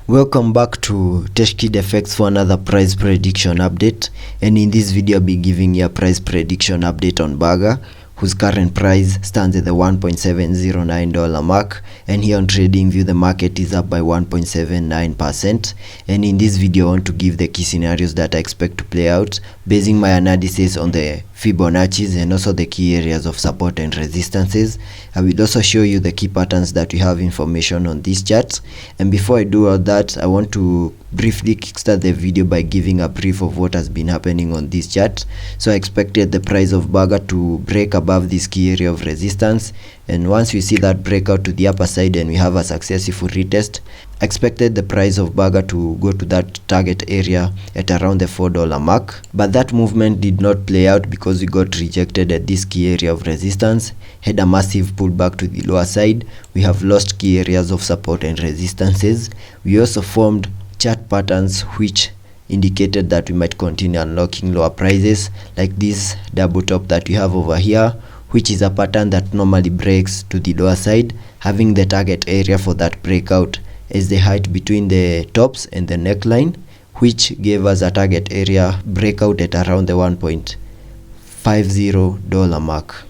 Welcome back to TechKidFX for another price prediction update, and in this video I'll be giving you a price prediction update on Burger, whose current price stands at the $1.709 mark, and here on TradingView the market is up by 1.79%. And in this video I want to give the key scenarios that I expect to play out, basing my analysis on the Fibonacci's and also the key areas of support and resistances. I will also show you the key patterns that we have information on this chart. And before I do all that, I want to briefly kickstart the video by giving a brief of what has been happening on this chart. So I expected the price of Burger to break above this key area of resistance, and once we see that breakout to the upper side and we have a successful retest, I expected the price of Burger to go to that target area at around the $4 mark, but that movement did not play out because we got rejected at this key area of resistance, had a massive pullback to the lower side. We have lost key areas of support and resistances. We also formed chart patterns which indicated that we might continue unlocking lower prices, like this double top that we have over here, which is a pattern that normally breaks to the lower side, having the target area for that breakout as the height between the tops and the neckline, which gave us a target area breakout at around the $1.50 mark.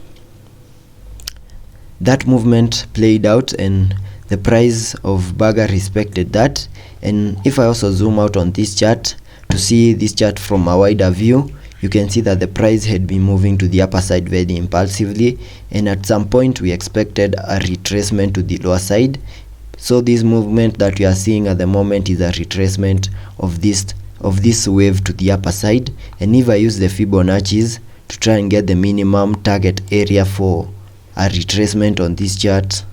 That movement played out and the price of Burger respected that. And if I also zoom out on this chart to see this chart from a wider view, you can see that the price had been moving to the upper side very impulsively, and at some point we expected a retracement to the lower side. So this movement that we are seeing at the moment is a retracement of this wave to the upper side. And if I use the Fibonacci's to try and get the minimum target area for a retracement on this chart,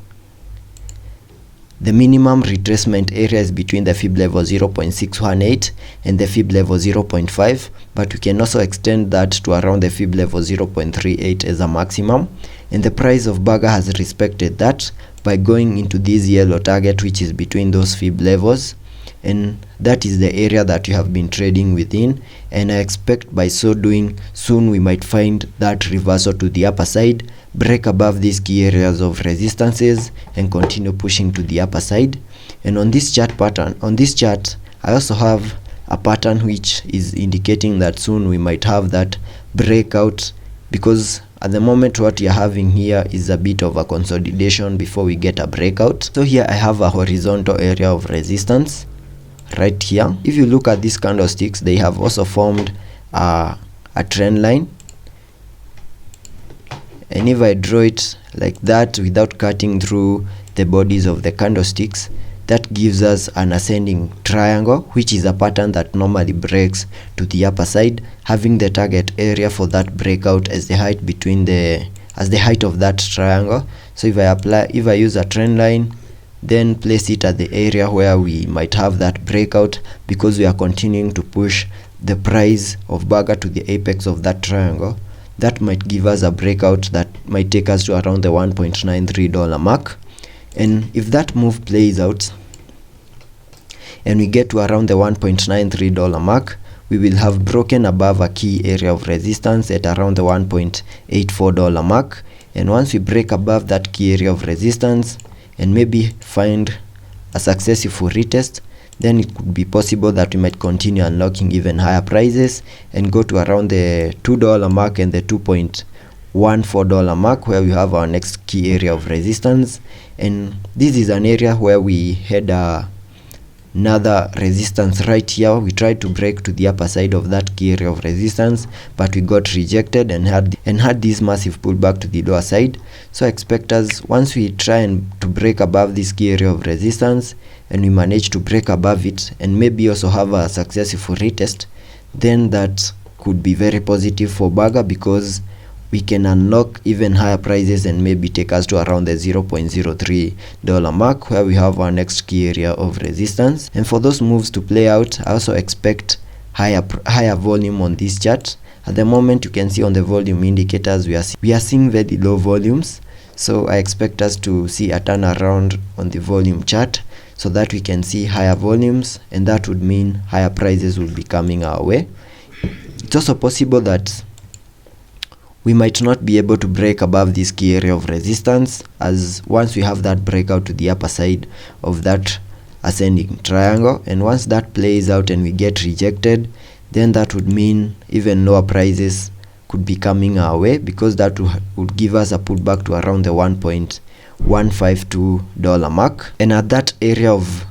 the minimum retracement area is between the fib level 0.618 and the fib level 0.5, but we can also extend that to around the fib level 0.38 as a maximum. And the price of Burger has respected that by going into this yellow target, which is between those fib levels, and that is the area that you have been trading within. And I expect by so doing soon we might find that reversal to the upper side, break above these key areas of resistances and continue pushing to the upper side. And on this chart pattern, on this chart I also have a pattern which is indicating that soon we might have that breakout, because at the moment what we are having here is a bit of a consolidation before we get a breakout. So here I have a horizontal area of resistance right here. If you look at these candlesticks, they have also formed a trend line, and if I draw it like that without cutting through the bodies of the candlesticks, that gives us an ascending triangle, which is a pattern that normally breaks to the upper side, having the target area for that breakout as the height between the height of that triangle. So if I use a trend line, then place it at the area where we might have that breakout, because we are continuing to push the price of Burger to the apex of that triangle, that might give us a breakout that might take us to around the $1.93 mark. And if that move plays out and we get to around the $1.93 mark, we will have broken above a key area of resistance at around the $1.84 mark. And once we break above that key area of resistance and maybe find a successful retest, then it could be possible that we might continue unlocking even higher prices and go to around the $2 mark and the $2.14 mark, where we have our next key area of resistance. And this is an area where we had another resistance right here. We tried to break to the upper side of that key area of resistance, but we got rejected and had this massive pullback to the lower side. So I expect us, once we try to break above this key area of resistance and we manage to break above it and maybe also have a successful retest, then that could be very positive for Burger, because we can unlock even higher prices and maybe take us to around the $0.03 mark, where we have our next key area of resistance. And for those moves to play out, I also expect higher volume on this chart. At the moment, you can see on the volume indicators we are seeing very low volumes, so I expect us to see a turnaround on the volume chart so that we can see higher volumes, and that would mean higher prices will be coming our way. It's also possible that we might not be able to break above this key area of resistance, as once we have that breakout to the upper side of that ascending triangle, and once that plays out and we get rejected, then that would mean even lower prices could be coming our way, because that would give us a pullback to around the $1.152 mark. And at that area of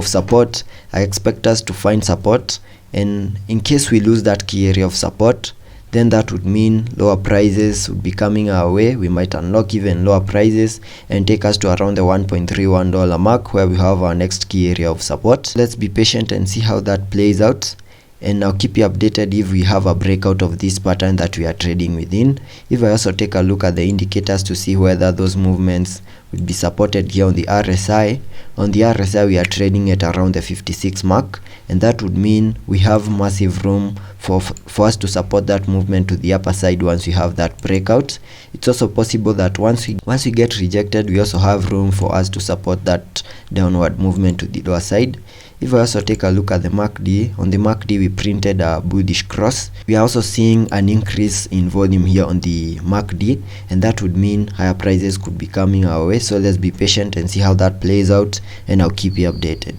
support, I expect us to find support, and in case we lose that key area of support, then that would mean lower prices would be coming our way. We might unlock even lower prices and take us to around the $1.31 mark, where we have our next key area of support. Let's be patient and see how that plays out, and I'll keep you updated if we have a breakout of this pattern that we are trading within. If I also take a look at the indicators to see whether those movements would be supported here on the RSI. On the RSI, we are trading at around the 56 mark, and that would mean we have massive room for us to support that movement to the upper side once we have that breakout. It's also possible that once we get rejected, we also have room for us to support that downward movement to the lower side. If I also take a look at the MACD, on the MACD we printed a bullish cross. We are also seeing an increase in volume here on the MACD, and that would mean higher prices could be coming our way. So let's be patient and see how that plays out, and I'll keep you updated.